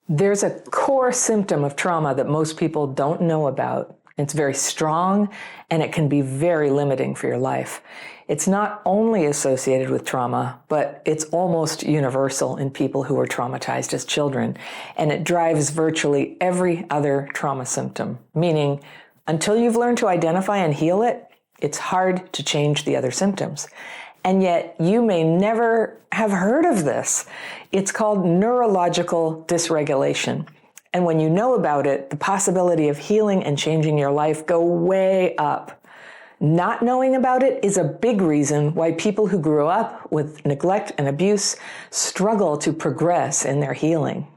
There's a core symptom of trauma that most people don't know about. It's very strong, and it can be very limiting for your life. It's not only associated with trauma, but it's almost universal in people who are traumatized as children, and it drives virtually every other trauma symptom, meaning until you've learned to identify and heal it, it's hard to change the other symptoms. And yet you may never have heard of this. It's called neurological dysregulation. And when you know about it, the possibility of healing and changing your life go way up. Not knowing about it is a big reason why people who grew up with neglect and abuse struggle to progress in their healing.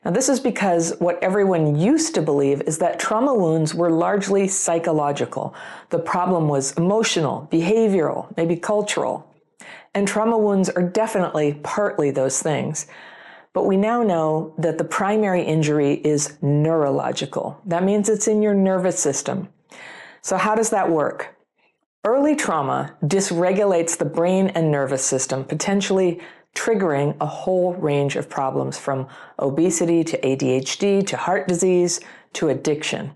Now, this is because what everyone used to believe is that trauma wounds were largely psychological. The problem was emotional, behavioral, maybe cultural. And trauma wounds are definitely partly those things. But we now know that the primary injury is neurological. That means it's in your nervous system. So how does that work? Early trauma dysregulates the brain and nervous system, potentially triggering a whole range of problems from obesity to ADHD to heart disease to addiction.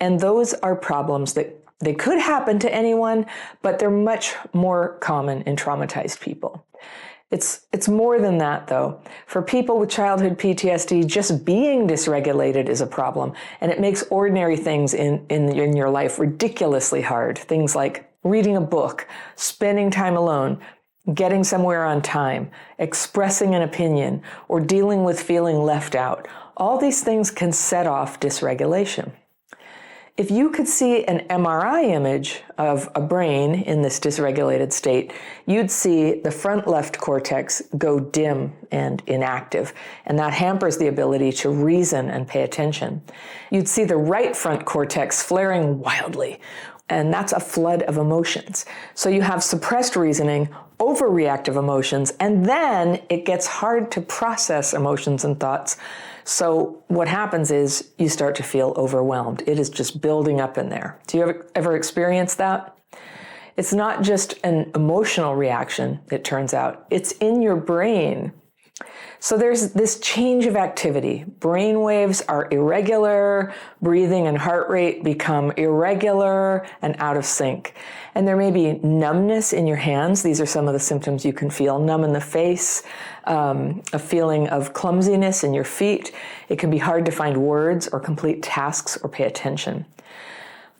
And those are problems that they could happen to anyone, but they're much more common in traumatized people. It's more than that, though. For people with childhood PTSD, just being dysregulated is a problem, and it makes ordinary things in your life ridiculously hard. Things like reading a book, spending time alone, getting somewhere on time, expressing an opinion, or dealing with feeling left out. All these things can set off dysregulation. If you could see an MRI image of a brain in this dysregulated state, you'd see the front left cortex go dim and inactive, and that hampers the ability to reason and pay attention. You'd see the right front cortex flaring wildly, and that's a flood of emotions. So you have suppressed reasoning, overreactive emotions, and then it gets hard to process emotions and thoughts. So what happens is you start to feel overwhelmed. It is just building up in there. Do you ever experience that? It's not just an emotional reaction, it turns out. It's in your brain. So there's this change of activity. Brain waves are irregular, breathing and heart rate become irregular and out of sync. And there may be numbness in your hands. These are some of the symptoms you can feel. Numb in the face, a feeling of clumsiness in your feet. It can be hard to find words or complete tasks or pay attention.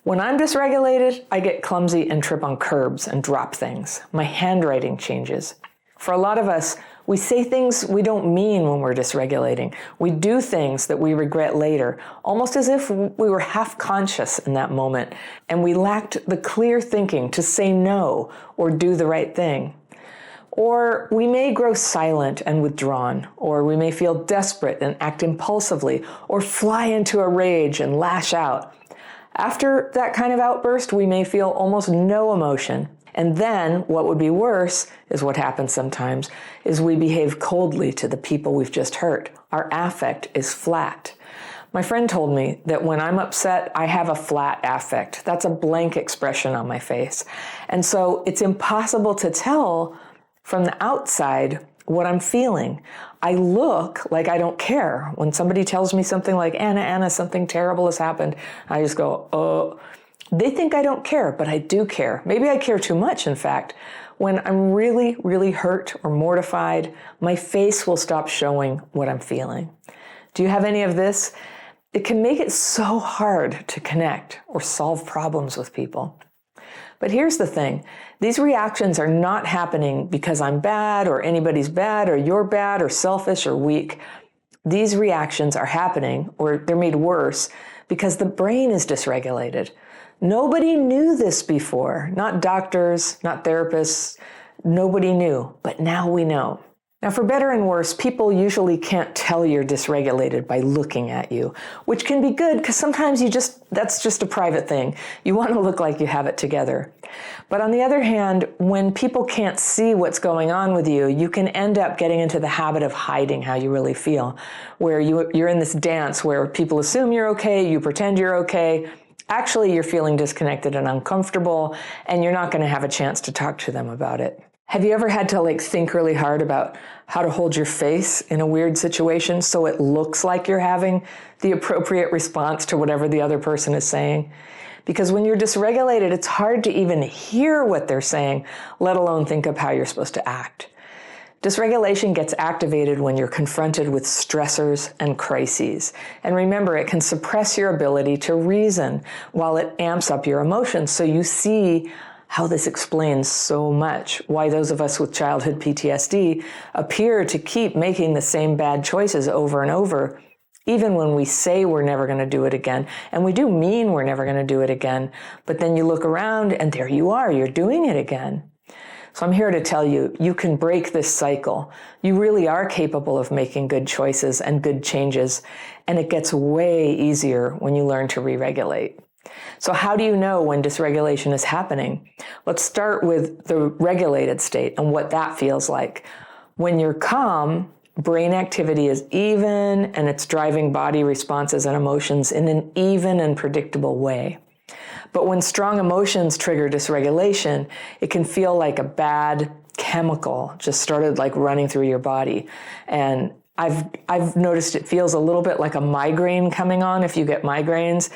When I'm dysregulated, I get clumsy and trip on curbs and drop things. My handwriting changes. For a lot of us, we say things we don't mean when we're dysregulating. We do things that we regret later, almost as if we were half conscious in that moment, and we lacked the clear thinking to say no or do the right thing. Or we may grow silent and withdrawn, or we may feel desperate and act impulsively, or fly into a rage and lash out. After that kind of outburst, we may feel almost no emotion. And then what would be worse is what happens sometimes is we behave coldly to the people we've just hurt. Our affect is flat. My friend told me that when I'm upset, I have a flat affect. That's a blank expression on my face. And so it's impossible to tell from the outside what I'm feeling. I look like I don't care. When somebody tells me something like, Anna, something terrible has happened, I just go, oh. They think I don't care, but I do care. Maybe I care too much, in fact. When I'm really, really hurt or mortified, my face will stop showing what I'm feeling. Do you have any of this? It can make it so hard to connect or solve problems with people. But here's the thing. These reactions are not happening because I'm bad or anybody's bad or you're bad or selfish or weak. These reactions are happening, or they're made worse, because the brain is dysregulated. Nobody knew this before, not doctors, not therapists, nobody knew, but now we know. Now, for better and worse, people usually can't tell you're dysregulated by looking at you, which can be good because sometimes that's just a private thing. You want to look like you have it together. But on the other hand, when people can't see what's going on with you, you can end up getting into the habit of hiding how you really feel, where you're in this dance where people assume you're okay, you pretend you're okay. Actually, you're feeling disconnected and uncomfortable, and you're not going to have a chance to talk to them about it. Have you ever had to think really hard about how to hold your face in a weird situation so it looks like you're having the appropriate response to whatever the other person is saying? Because when you're dysregulated, it's hard to even hear what they're saying, let alone think of how you're supposed to act. Dysregulation gets activated when you're confronted with stressors and crises. And remember, it can suppress your ability to reason while it amps up your emotions. So you see how this explains so much, why those of us with childhood PTSD appear to keep making the same bad choices over and over, even when we say we're never going to do it again. And we do mean we're never going to do it again. But then you look around and there you are, you're doing it again. So I'm here to tell you, you can break this cycle. You really are capable of making good choices and good changes. And it gets way easier when you learn to re-regulate. So how do you know when dysregulation is happening? Let's start with the regulated state and what that feels like. When you're calm, brain activity is even and it's driving body responses and emotions in an even and predictable way. But when strong emotions trigger dysregulation, it can feel like a bad chemical just started running through your body. And I've noticed it feels a little bit like a migraine coming on if you get migraines.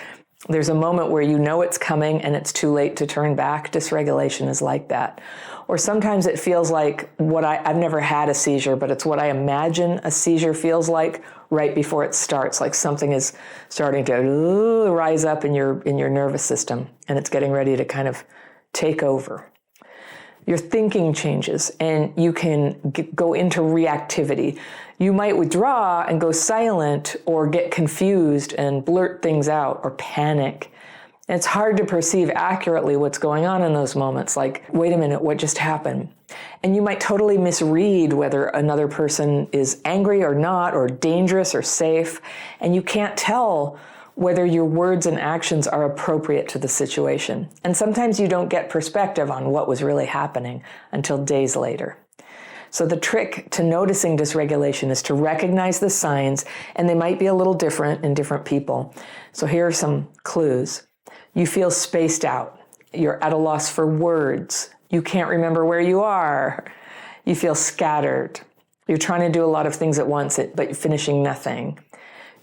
There's a moment where you know it's coming and it's too late to turn back. Dysregulation is like that. Or sometimes it feels like I've never had a seizure, but it's what I imagine a seizure feels like right before it starts, like something is starting to rise up in your nervous system and it's getting ready to kind of take over. Your thinking changes and you can go into reactivity. You might withdraw and go silent or get confused and blurt things out or panic. And it's hard to perceive accurately what's going on in those moments, like, wait a minute, what just happened? And you might totally misread whether another person is angry or not, or dangerous or safe, and you can't tell whether your words and actions are appropriate to the situation. And sometimes you don't get perspective on what was really happening until days later. So the trick to noticing dysregulation is to recognize the signs, and they might be a little different in different people. So here are some clues. You feel spaced out. You're at a loss for words. You can't remember where you are. You feel scattered. You're trying to do a lot of things at once, but you're finishing nothing.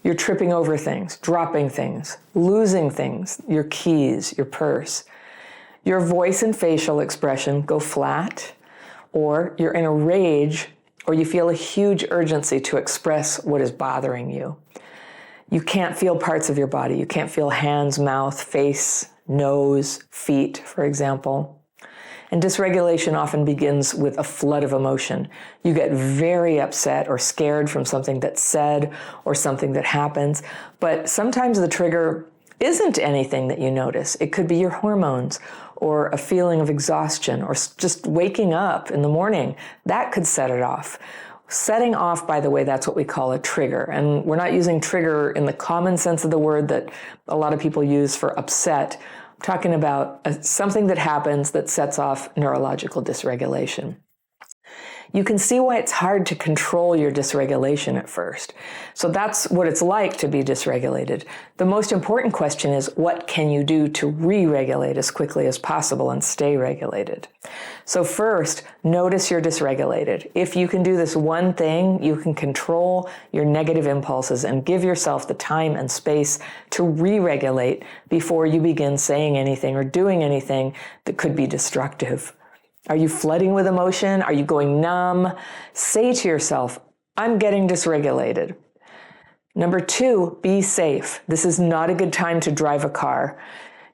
You're tripping over things, dropping things, losing things, your keys, your purse. Your voice and facial expression go flat, or you're in a rage, or you feel a huge urgency to express what is bothering you. You can't feel parts of your body. You can't feel hands, mouth, face, nose, feet, for example. And dysregulation often begins with a flood of emotion. You get very upset or scared from something that's said or something that happens. But sometimes the trigger isn't anything that you notice. It could be your hormones or a feeling of exhaustion or just waking up in the morning. That could set it off. Setting off, by the way, that's what we call a trigger. And we're not using trigger in the common sense of the word that a lot of people use for upset. I'm talking about something that happens that sets off neurological dysregulation. You can see why it's hard to control your dysregulation at first. So that's what it's like to be dysregulated. The most important question is, what can you do to re-regulate as quickly as possible and stay regulated? So first, notice you're dysregulated. If you can do this one thing, you can control your negative impulses and give yourself the time and space to re-regulate before you begin saying anything or doing anything that could be destructive. Are you flooding with emotion? Are you going numb? Say to yourself, I'm getting dysregulated. Number 2, be safe. This is not a good time to drive a car.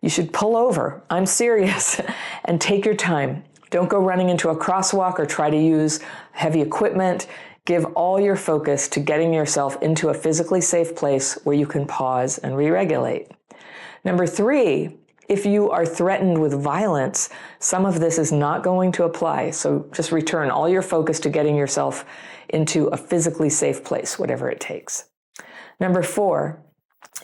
You should pull over. I'm serious. And take your time. Don't go running into a crosswalk or try to use heavy equipment. Give all your focus to getting yourself into a physically safe place where you can pause and re-regulate. Number 3, if you are threatened with violence, some of this is not going to apply. So just return all your focus to getting yourself into a physically safe place, whatever it takes. Number 4,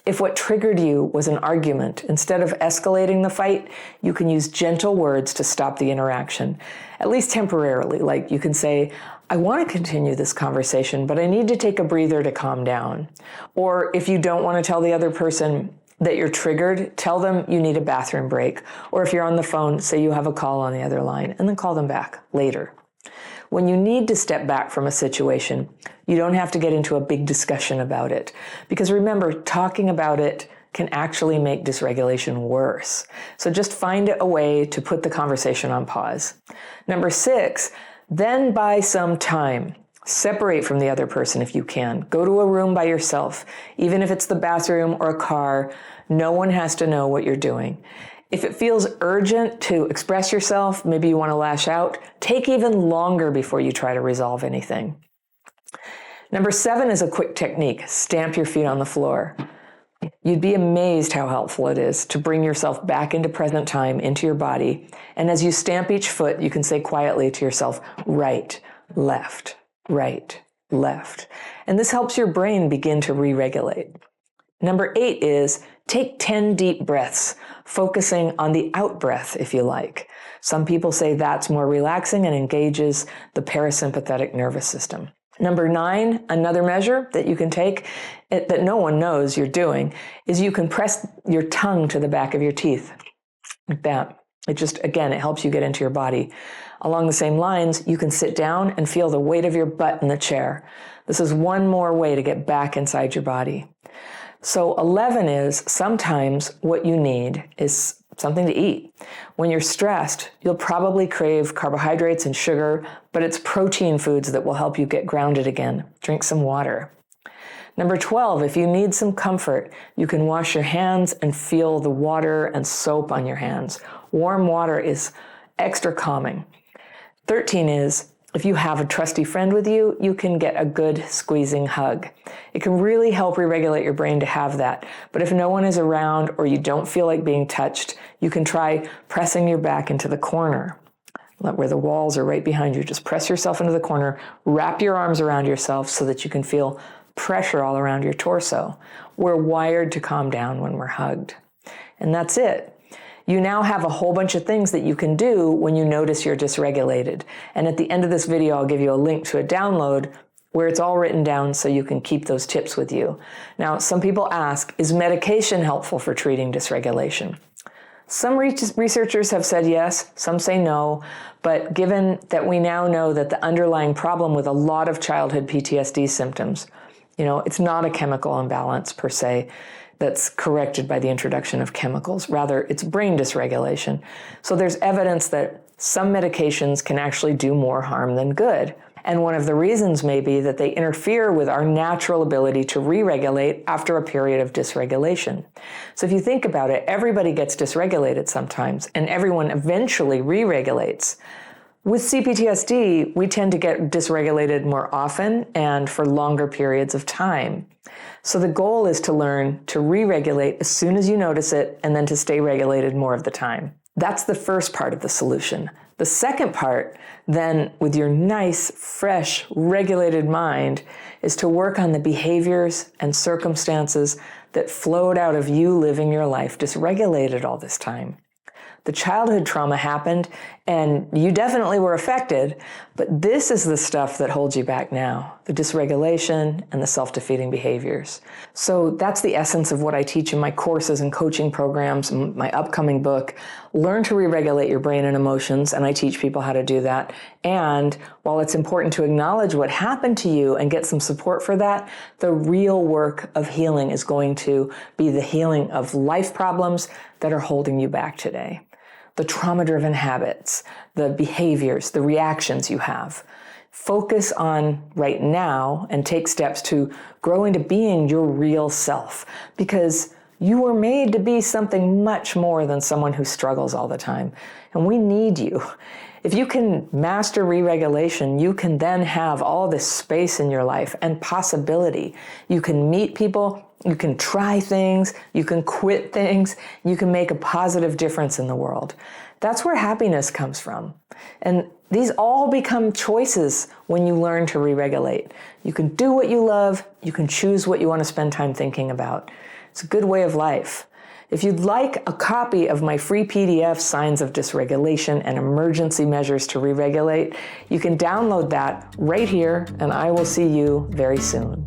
if what triggered you was an argument, instead of escalating the fight, you can use gentle words to stop the interaction, at least temporarily. Like you can say, I want to continue this conversation, but I need to take a breather to calm down. Or if you don't want to tell the other person that you're triggered, tell them you need a bathroom break. Or if you're on the phone, say you have a call on the other line, and then call them back later. When you need to step back from a situation, you don't have to get into a big discussion about it. Because remember, talking about it can actually make dysregulation worse. So just find a way to put the conversation on pause. Number 6, then buy some time. Separate from the other person if you can. Go to a room by yourself. Even if it's the bathroom or a car, no one has to know what you're doing. If it feels urgent to express yourself, maybe you want to lash out, take even longer before you try to resolve anything. Number 7 is a quick technique. Stamp your feet on the floor. You'd be amazed how helpful it is to bring yourself back into present time, into your body. And as you stamp each foot, you can say quietly to yourself, right, left, right, left. And this helps your brain begin to re-regulate. Number 8 is take 10 deep breaths, focusing on the out breath, if you like. Some people say that's more relaxing and engages the parasympathetic nervous system. Number 9, another measure that you can take that no one knows you're doing is you can press your tongue to the back of your teeth like that. It just, again, it helps you get into your body. Along the same lines, you can sit down and feel the weight of your butt in the chair. This is one more way to get back inside your body. So 11 is sometimes what you need is something to eat. When you're stressed, you'll probably crave carbohydrates and sugar, but it's protein foods that will help you get grounded again. Drink some water. Number 12, if you need some comfort, you can wash your hands and feel the water and soap on your hands. Warm water is extra calming. 13 is, if you have a trusty friend with you, you can get a good squeezing hug. It can really help re-regulate your brain to have that. But if no one is around or you don't feel like being touched, you can try pressing your back into the corner where the walls are right behind you. Just press yourself into the corner, wrap your arms around yourself so that you can feel pressure all around your torso. We're wired to calm down when we're hugged. And that's it. You now have a whole bunch of things that you can do when you notice you're dysregulated. And at the end of this video, I'll give you a link to a download where it's all written down so you can keep those tips with you. Now, some people ask, is medication helpful for treating dysregulation? Some researchers have said yes, some say no, but given that we now know that the underlying problem with a lot of childhood PTSD symptoms, it's not a chemical imbalance per se, that's corrected by the introduction of chemicals. Rather, it's brain dysregulation. So there's evidence that some medications can actually do more harm than good. And one of the reasons may be that they interfere with our natural ability to re-regulate after a period of dysregulation. So if you think about it, everybody gets dysregulated sometimes, and everyone eventually re-regulates. With CPTSD, we tend to get dysregulated more often and for longer periods of time. So the goal is to learn to re-regulate as soon as you notice it and then to stay regulated more of the time. That's the first part of the solution. The second part, then, with your nice, fresh, regulated mind, is to work on the behaviors and circumstances that flowed out of you living your life dysregulated all this time. The childhood trauma happened, and you definitely were affected, but this is the stuff that holds you back now, the dysregulation and the self-defeating behaviors. So that's the essence of what I teach in my courses and coaching programs, my upcoming book, Learn to Re-Regulate Your Brain and Emotions, and I teach people how to do that. And while it's important to acknowledge what happened to you and get some support for that, the real work of healing is going to be the healing of life problems that are holding you back today. The trauma-driven habits, the behaviors, the reactions you have. Focus on right now and take steps to grow into being your real self, because you were made to be something much more than someone who struggles all the time. And we need you. If you can master re-regulation, you can then have all this space in your life and possibility. You can meet people, you can try things, you can quit things, you can make a positive difference in the world. That's where happiness comes from. And these all become choices when you learn to re-regulate. You can do what you love, you can choose what you want to spend time thinking about. It's a good way of life. If you'd like a copy of my free PDF, Signs of Dysregulation and Emergency Measures to Re-Regulate, you can download that right here, and I will see you very soon.